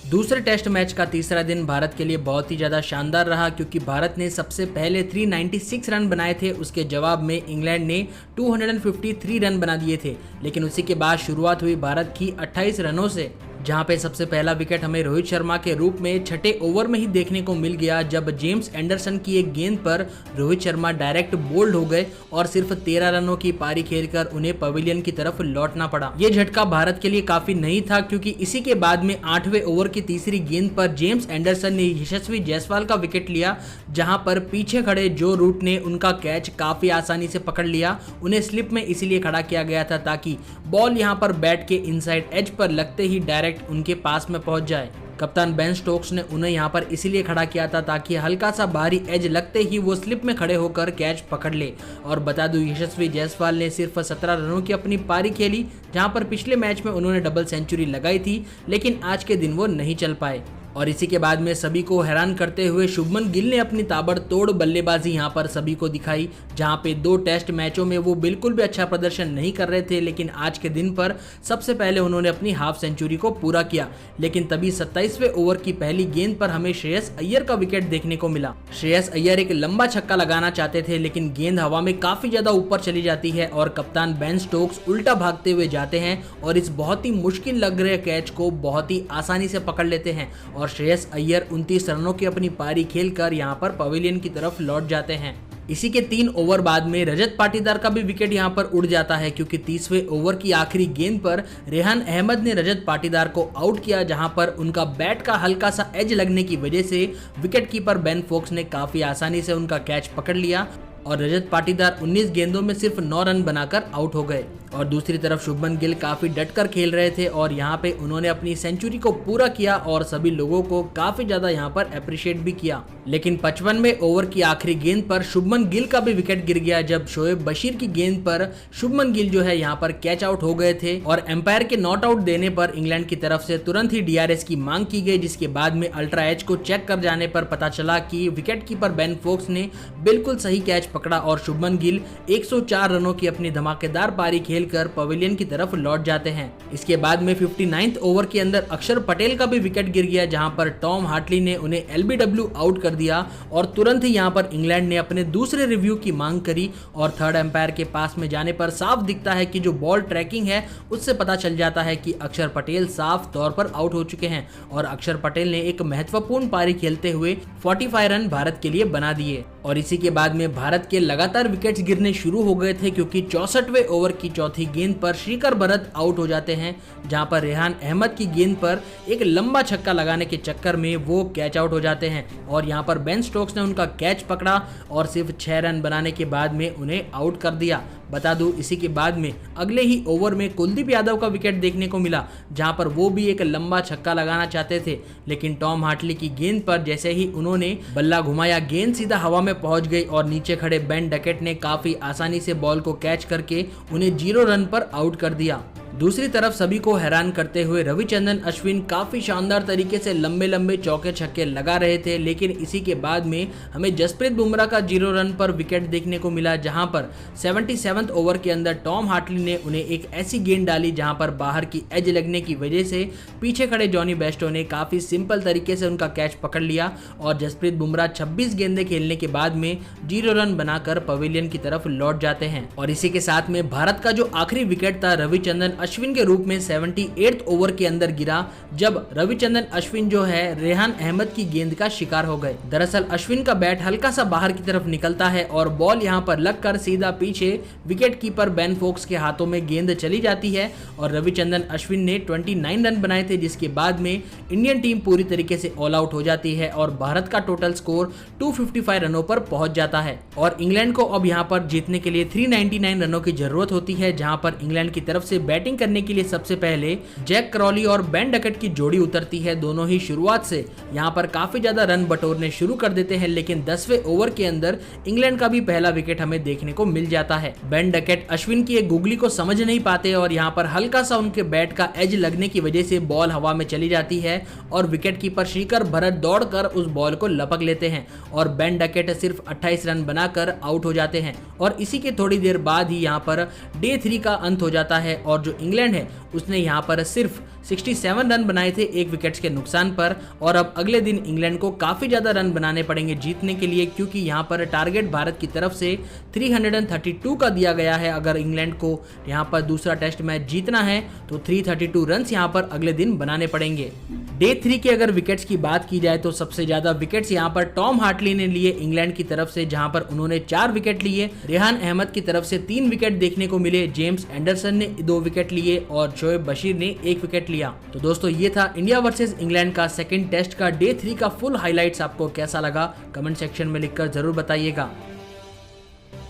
दूसरे test match का तीसरा दिन भारत के लिए बहुत ही ज़्यादा शानदार रहा, क्योंकि भारत ने सबसे पहले 396 रन बनाए थे। उसके जवाब में इंग्लैंड ने 253 रन बना दिए थे। लेकिन उसी के बाद शुरुआत हुई भारत की 28 रनों से, जहां पे सबसे पहला विकेट हमें रोहित शर्मा के रूप में छठे ओवर में ही देखने को मिल गया, जब जेम्स एंडरसन की एक गेंद पर रोहित शर्मा डायरेक्ट बोल्ड हो गए और सिर्फ 13 रनों की पारी खेलकर उन्हें पवेलियन की तरफ लौटना पड़ा। ये झटका भारत के लिए काफी नहीं था, क्योंकि इसी के बाद में 8वें ओवर की तीसरी गेंद पर जेम्स एंडरसन ने यशस्वी जायसवाल का विकेट लिया, जहां पर पीछे खड़े जो रूट ने उनका कैच काफी आसानी से पकड़ लिया। उन्हें स्लिप में इसीलिए खड़ा किया गया था ताकि बॉल यहां पर बैट के इनसाइड एज पर लगते ही डायरेक्ट उनके पास में पहुंच जाए। कप्तान बेन स्टोक्स ने उन्हें यहां पर इसीलिए खड़ा किया था ताकि हल्का सा बाहरी एज लगते ही वो स्लिप में खड़े होकर कैच पकड़ ले। और बता दूं, यशस्वी जायसवाल ने सिर्फ 17 रनों की अपनी पारी खेली, जहां पर पिछले मैच में उन्होंने डबल सेंचुरी लगाई थी, लेकिन आज के दिन वो नहीं चल पाए। और इसी के बाद में सभी को हैरान करते हुए शुभमन गिल ने अपनी ताबड़तोड़ बल्लेबाजी यहां पर सभी को दिखाई, जहां पे 2 टेस्ट मैचों में वो बिल्कुल भी अच्छा प्रदर्शन नहीं कर रहे थे, लेकिन आज के दिन पर सबसे पहले उन्होंने अपनी हाफ सेंचुरी को पूरा किया। लेकिन तभी 27वें ओवर की पहली गेंद पर हमें श्रेयस अय्यर का विकेट देखने को मिला। श्रेयस अय्यर एक लंबा छक्का लगाना चाहते थे, लेकिन गेंद हवा में काफी ज्यादा ऊपर चली जाती है और कप्तान बेन स्टोक्स उल्टा भागते हुए जाते हैं और इस बहुत ही मुश्किल लग रहे कैच को बहुत ही आसानी से पकड़ लेते हैं और श्रेयस अय्यर 29 रनों की अपनी पारी खेलकर यहां पर पवेलियन की तरफ लौट जाते हैं। इसी के 3 ओवर बाद में रजत पाटीदार का भी विकेट यहां पर उड़ जाता है, क्योंकि 30वें ओवर की आखिरी गेंद पर रेहान अहमद ने रजत पाटीदार को आउट किया, जहां पर उनका बैट का हल्का सा एज लगने की वजह से विकेट कीपर बेन फोक्स ने काफी आसानी से उनका कैच पकड़ लिया और रजत पाटीदार 19 गेंदों में सिर्फ 9 रन बनाकर आउट हो गए। और दूसरी तरफ शुभमन गिल काफी डटकर खेल रहे थे और यहाँ पे उन्होंने अपनी सेंचुरी को पूरा किया और सभी लोगों को काफी ज्यादा यहाँ पर अप्रिशिएट भी किया। लेकिन 55वें ओवर की आखिरी गेंद पर शुभमन गिल का भी विकेट गिर गया, जब शोएब बशीर की गेंद पर शुभमन गिल जो है यहाँ पर कैच आउट हो गए थे और एम्पायर के नॉट आउट देने पर इंग्लैंड की तरफ से तुरंत ही DRS की मांग की गई, जिसके बाद में अल्ट्रा एज को चेक कर जाने पर पता चला कि विकेट कीपर बेन फोक्स ने बिल्कुल सही कैच पकड़ा और शुभमन गिल 104 रनों की अपनी धमाकेदार पारी खेलकर पवेलियन की तरफ लौट जाते हैं। इसके बाद में 59th ओवर के अंदर अक्षर पटेल का भी विकेट गिर गया, जहां पर टॉम हार्टली ने उन्हें LBW आउट कर दिया और तुरंत ही यहां पर इंग्लैंड ने अपने दूसरे रिव्यू की मांग करी और थर्ड एम्पायर के पास में जाने पर साफ दिखता है कि जो बॉल ट्रैकिंग है उससे पता चल जाता है कि अक्षर पटेल साफ तौर पर आउट हो चुके हैं और अक्षर पटेल ने एक महत्वपूर्ण पारी खेलते हुए 45 रन भारत के लिए बना दिए। और इसी के बाद में भारत के लगातार विकेट्स गिरने शुरू हो गए थे, क्योंकि 64वें ओवर की चौथी गेंद पर श्रीकर भरत आउट हो जाते हैं, जहां पर रेहान अहमद की गेंद पर एक लंबा छक्का लगाने के चक्कर में वो कैच आउट हो जाते हैं और यहां पर बेन स्टोक्स ने उनका कैच पकड़ा और सिर्फ 6 रन बनाने के बाद में उन्हें आउट कर दिया। बता दूं, इसी के बाद में अगले ही ओवर में कुलदीप यादव का विकेट देखने को मिला, जहां पर वो भी एक लंबा छक्का लगाना चाहते थे, लेकिन टॉम हार्टली की गेंद पर जैसे ही उन्होंने बल्ला घुमाया, गेंद सीधा हवा में पहुंच गई और नीचे खड़े बेन डकेट ने काफी आसानी से बॉल को कैच करके उन्हें 0 रन पर आउट कर दिया। दूसरी तरफ सभी को हैरान करते हुए रविचंद्रन अश्विन काफी शानदार तरीके से लंबे लंबे चौके छक्के लगा रहे थे, लेकिन इसी के बाद में हमें जसप्रीत बुमराह का 0 रन पर विकेट देखने को मिला, जहां पर 77वें ओवर के अंदर टॉम हार्टली ने उन्हें एक ऐसी गेंद डाली जहां पर बाहर की एज लगने की वजह से पीछे खड़े जॉनी बेस्टो ने काफी सिंपल तरीके से उनका कैच पकड़ लिया और जसप्रीत बुमराह 26 गेंदें खेलने के बाद में 0 रन बनाकर पवेलियन की तरफ लौट जाते हैं। और इसी के साथ में भारत का जो आखिरी विकेट था रविचंद्रन अश्विन के रूप में 78th ओवर के अंदर गिरा, जब रविचंद्रन अश्विन जो है रेहान अहमद की गेंद का शिकार हो गए। दरअसल अश्विन का बैट हल्का सा बाहर की तरफ निकलता है और बॉल यहां पर लगकर सीधा पीछे विकेट कीपर बेन फोक्स के हाथों में गेंद चली जाती है और रविचंद्रन अश्विन ने 29 रन बनाए थे, जिसके बाद में इंडियन टीम पूरी तरीके से ऑल आउट हो जाती है और भारत का टोटल स्कोर 255 रनों पर पहुंच जाता है और इंग्लैंड को अब यहां पर जीतने के लिए 399 रनों की जरूरत होती है, जहां पर इंग्लैंड की तरफ से बैटिंग करने के लिए सबसे पहले जैक क्रॉली और बेन डकेट की जोड़ी उतरती है। दोनों ही शुरुआत से यहां पर काफी ज्यादा रन बटोरने शुरू कर देते हैं, लेकिन 10वें ओवर के अंदर इंग्लैंड का भी पहला विकेट हमें देखने को मिल जाता है। बेन डकेट अश्विन की एक गुगली को समझ नहीं पाते और यहां पर हल्का सा उनके बैट का एज लगने की वजह से बॉल हवा में चली जाती है और विकेट कीपर श्रीकर भरत दौड़कर उस बॉल को लपक लेते हैं और बेन डकेट सिर्फ 28 रन बनाकर आउट हो जाते हैं और इसी के थोड़ी देर बाद ही यहां पर डे 3 का अंत हो जाता है और जो इंग्लैंड है उसने यहाँ पर सिर्फ 67 रन बनाए थे 1 विकेट के नुकसान पर। और अब अगले दिन इंग्लैंड को काफी ज्यादा रन बनाने पड़ेंगे जीतने के लिए, क्योंकि यहाँ पर टारगेट भारत की तरफ से 332 का दिया गया है। अगर इंग्लैंड को यहाँ पर दूसरा टेस्ट मैच जीतना है तो 332 रन यहाँ पर अगले दिन बनाने पड़ेंगे। डे 3 के अगर विकेट्स की बात की जाए तो सबसे ज्यादा विकेट्स यहाँ पर टॉम हार्टली ने लिए इंग्लैंड की तरफ से, जहां पर उन्होंने 4 विकेट लिए। रेहान अहमद की तरफ से 3 विकेट देखने को मिले। जेम्स एंडरसन ने 2 विकेट लिए और शोएब बशीर ने 1 विकेट लिया। तो दोस्तों ये था इंडिया वर्सेस इंग्लैंड का सेकंड टेस्ट का डे 3 का फुल हाइलाइट्स। आपको कैसा लगा कमेंट सेक्शन में लिखकर जरूर बताइएगा।